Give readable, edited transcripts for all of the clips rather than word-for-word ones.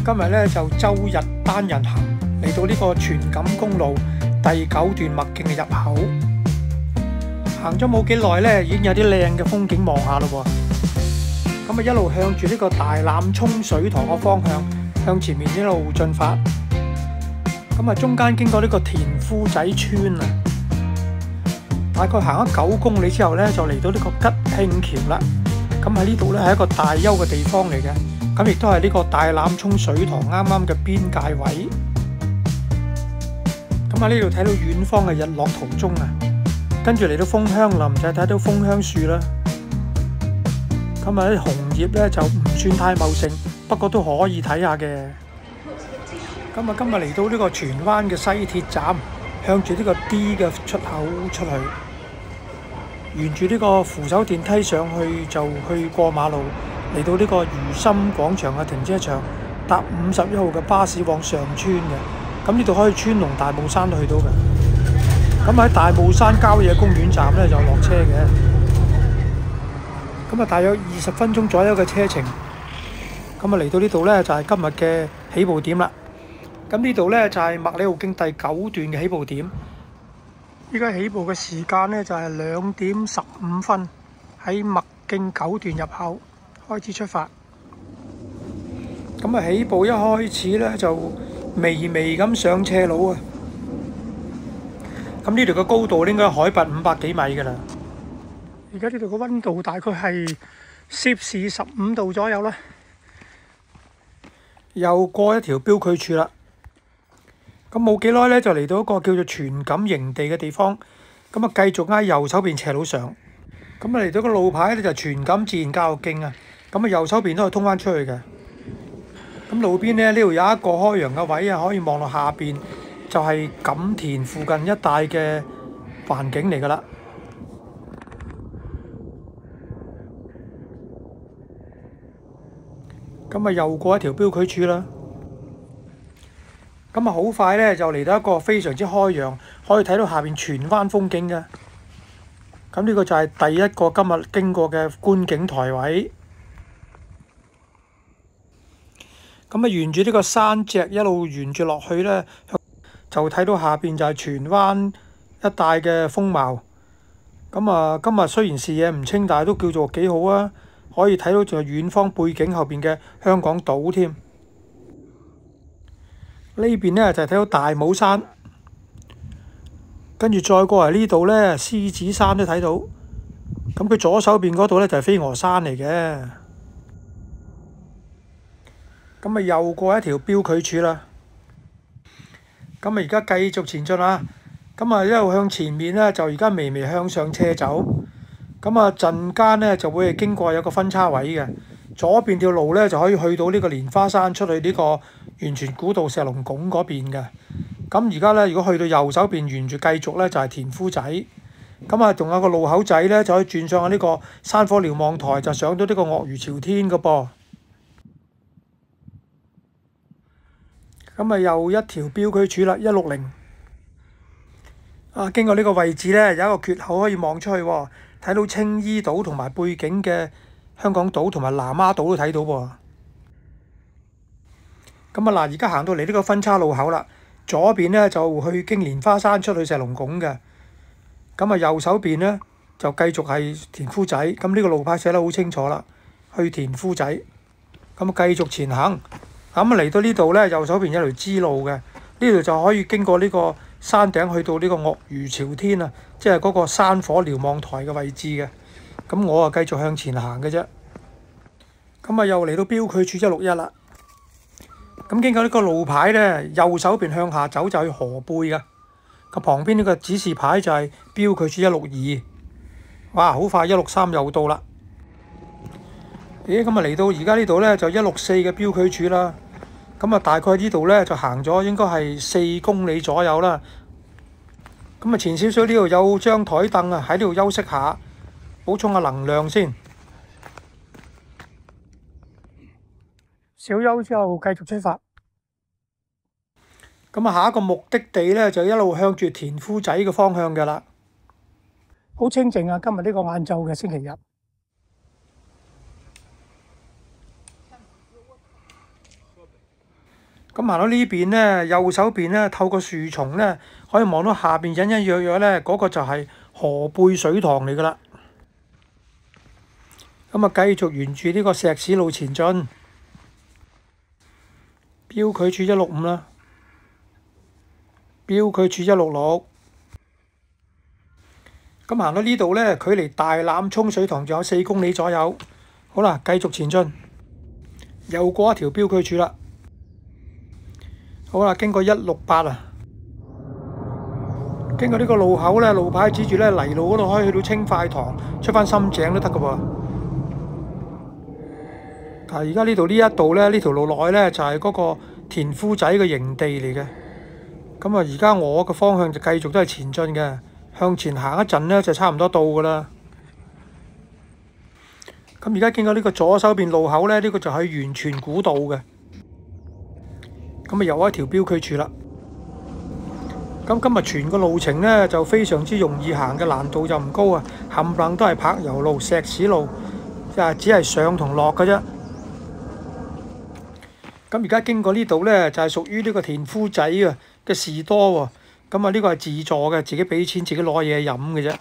今日咧就周日單人行嚟到呢個荃錦公路第9段麥徑嘅入口，行咗冇幾耐咧，已經有啲靚嘅風景望下咯喎。咁啊一路向住呢個大欖涌水塘嘅方向向前面一路進發。咁啊中間經過呢個田夫仔村啊，大概行咗9公里之後咧，就嚟到呢個吉慶橋啦。咁喺呢度咧係一個大休嘅地方嚟嘅。咁亦都係呢個大欖涌水塘啱啱嘅邊界位。咁喺呢度睇到遠方嘅日落途中啊，跟住嚟到楓香林就睇到楓香樹啦。咁啊啲紅葉咧就唔算太茂盛，不過都可以睇下嘅。咁啊今日嚟到呢個荃灣嘅西鐵站，向住呢個 D 嘅出口出去，沿住呢個扶手電梯上去就去過馬路。嚟到呢個如心廣場嘅停車場，搭51號嘅巴士往上村嘅。咁呢度可以穿龍大帽山去到嘅。咁喺大帽山郊野公園站咧就落車嘅。咁啊大約20分鐘左右嘅車程。咁啊嚟到呢度咧就係今日嘅起步點啦。咁呢度咧就係麥理浩徑第9段嘅起步點。依家起步嘅時間咧就係2點15分，喺麥徑9段入口開始出發。咁啊起步一開始咧就微微咁上斜路啊。咁呢度嘅高度應該海拔500幾米㗎啦。而家呢度嘅溫度大概係攝氏15度左右啦。又過一條標距柱啦。咁冇幾耐咧就嚟到一個叫做荃錦營地嘅地方。咁啊繼續挨右手邊斜路上。咁啊嚟到個路牌咧就荃錦自然教育徑啊。咁啊右手邊都係通返出去嘅。咁路邊咧呢度有一個開揚嘅位啊，可以望落下邊就係錦田附近一帶嘅環境嚟㗎啦。咁啊又過一條標距柱啦。咁啊好快咧就嚟到一個非常之開揚，可以睇到下邊荃灣風景嘅。咁呢個就係第一個今日經過嘅觀景台位。咁啊沿住呢個山脊一路沿住落去咧，就睇到下邊就係荃灣一帶嘅風貌。咁啊今日雖然視野唔清，但係都叫做幾好啊！可以睇到就係遠方背景後邊嘅香港島添。呢邊咧就係睇到大帽山，跟住再過嚟呢度咧，獅子山都睇到。咁佢左手邊嗰度咧就係飛鵝山嚟嘅。咁啊又過一條標距柱啦。咁啊而家繼續前進啊。咁啊一路向前面咧就而家微微向上斜走。咁啊陣間咧就會係經過有個分叉位嘅。左邊條路咧就可以去到呢個蓮花山，出去呢個元荃古道石龍拱嗰邊嘅。咁而家咧如果去到右手邊沿住繼續咧就係田夫仔。咁啊仲有個路口仔咧就可以轉上去呢個山火瞭望台，就上到呢個鱷魚朝天嘅噃。咁啊又一條標距柱啦，160。啊經過呢個位置咧有一個缺口可以望出去喎，睇到青衣島同埋背景嘅香港島同埋南丫島都睇到喎。咁啊嗱，而家行到嚟呢個分叉路口啦，左邊咧就去經蓮花山出去石龍拱嘅。咁啊右手邊咧就繼續係田夫仔。咁呢個路牌寫得好清楚啦，去田夫仔。咁啊繼續前行。咁啊嚟到呢度咧，右手邊有條支路嘅，呢度就可以經過呢個山頂去到呢個鱷魚朝天啊，即係嗰個山火瞭望台嘅位置嘅。咁我啊繼續向前行嘅啫。咁啊又嚟到標距柱161啦。咁經過呢個路牌咧，右手邊向下走就去河背嘅。個旁邊呢個指示牌就係標距柱162。哇！好快163又到啦。咦？咁啊嚟到而家呢度咧就164嘅標距柱啦。咁啊大概呢度咧就行咗應該係4公里左右啦。咁啊前少少呢度有張台凳啊，喺呢度休息下，補充下能量先。小休之後繼續出發。咁啊下一個目的地咧就一路向住田夫仔嘅方向嘅啦。好清靜啊！今日呢個晏晝嘅星期日。咁行到呢邊咧，右手邊咧，透過樹叢咧，可以望到下邊隱隱約約咧，嗰個就係河背水塘嚟噶啦。咁啊，繼續沿住呢個石屎路前進，標距柱165啦，標距柱166。咁行到呢度咧，距離大欖涌水塘仲有4公里左右。好啦，繼續前進，又過一條標距柱啦。好啦，經過168啊，經過呢個路口咧，路牌指住咧泥路嗰度可以去到青塊塘，出返深井都得噶噃。但係而家呢度呢一度咧，呢條路落去咧就係嗰個田夫仔嘅營地嚟嘅。咁啊，而家我嘅方向就繼續都係前進嘅，向前行一陣咧就差唔多到噶啦。咁而家經過呢個左手邊路口咧，呢個就係源泉古道嘅。咁啊，又一條標距柱啦。咁今日全個路程咧就非常之容易行嘅，難度就唔高啊，冚唪唥都係柏油路、石屎路，只係上同落嘅啫。咁而家經過呢度咧，就係屬於呢個田夫仔嘅士多喎。咁啊，呢個係自助嘅，自己俾錢自己攞嘢飲嘅啫。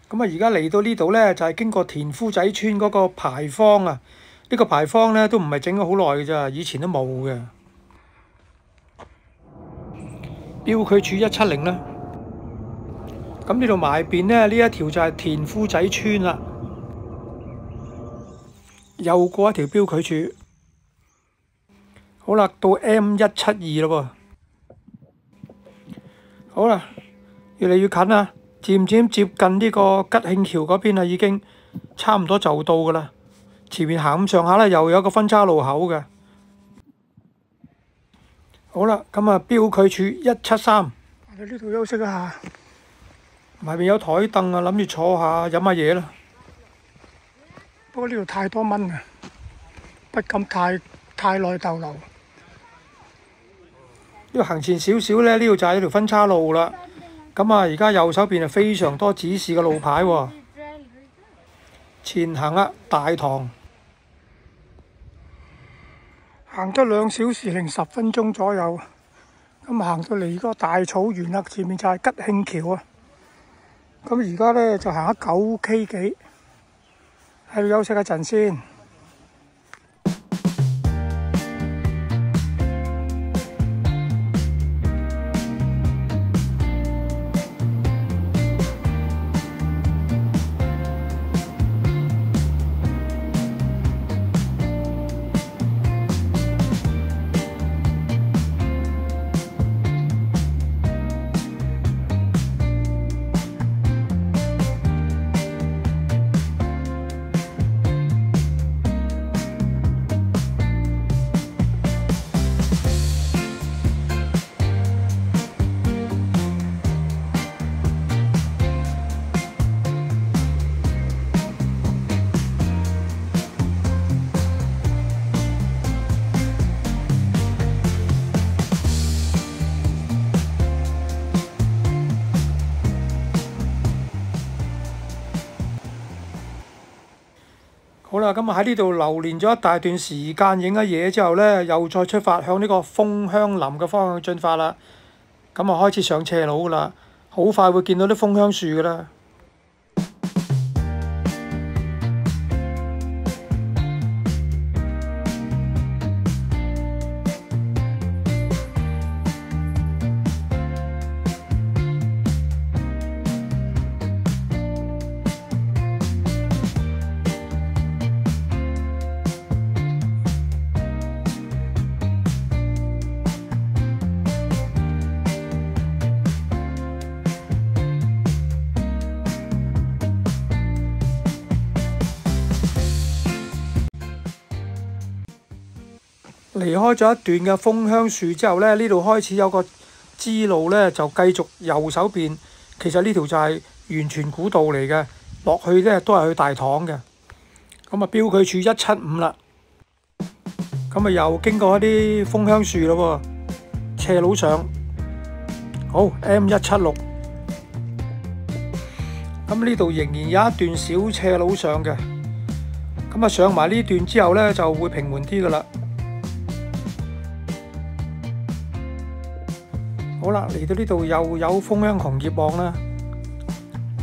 咁啊，而家嚟到呢度咧，就係經過田夫仔村嗰個牌坊啊。呢個牌坊咧都唔係整咗好耐嘅咋，以前都冇嘅。標距柱170啦。咁呢度埋邊咧，呢一條就係田夫仔村啦。又過一條標距柱。好啦，到 M172啦喎。好啦，越嚟越近啦，漸漸接近呢個吉慶橋嗰邊啦，已經差唔多就到噶啦。前面行咁上下咧，又有個分叉路口嘅。好啦，咁啊，標距柱173，喺呢度休息一下。埋邊有台凳啊，諗住坐下飲下嘢啦。不過呢度太多蚊啊，不敢太耐逗留。呢度行前少少咧，呢度就係一條分叉路啦。咁啊，而家右手邊係非常多指示嘅路牌喎。前行啊，大塘。行咗2小時零10分鐘左右，咁行到嚟嗰個大草原啦，前面就係吉慶橋啊。咁而家咧就行咗9K 幾，喺度休息一陣先。好啦，咁啊喺呢度流連咗一大段時間，影咗嘢之後咧，又再出發向呢個楓香林嘅方向進發啦。咁啊開始上斜路噶啦，好快會見到啲楓香樹噶啦。離開咗一段嘅楓香樹之後咧，呢度開始有個支路咧，就繼續右手邊。其實呢條就係源泉古道嚟嘅，落去咧都係去大棠嘅。咁啊，標距柱175啦。咁啊，又經過一啲楓香樹咯喎，斜路上。好 M176。咁呢度仍然有一段小斜路上嘅。咁啊，上埋呢段之後咧，就會平緩啲噶啦。好啦，嚟到呢度又有楓香紅葉望啦。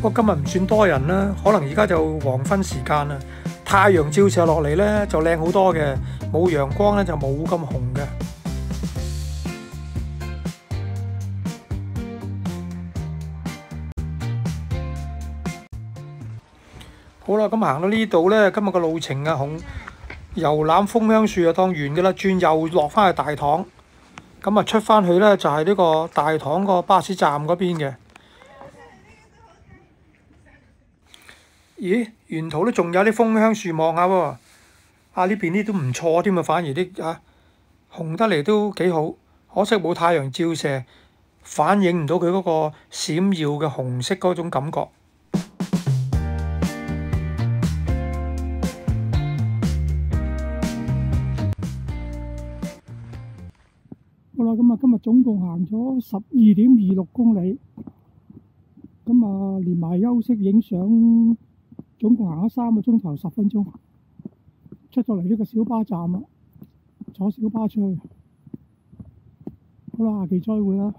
不過今日唔算多人啦，可能而家就黃昏時間啦，太陽照射落嚟咧就靚好多嘅，冇陽光咧就冇咁紅嘅。好啦，咁行到呢度咧，今日個路程啊，遊覽楓香樹就當完嘅啦，轉右落翻去大棠，咁啊出翻去咧就係呢個大棠個巴士站嗰邊嘅。咦，沿途都仲有啲楓香樹望下喎，呢邊啲都唔錯添啊，反而啲紅得嚟都幾好，可惜冇太陽照射，反映唔到佢嗰個閃耀嘅紅色嗰種感覺。好啦，咁啊，今日總共行咗12.26公里，咁啊，連埋休息影相，總共行咗3個鐘頭10分鐘，出到嚟呢個小巴站啦，坐小巴出去。好啦，下期再會啦。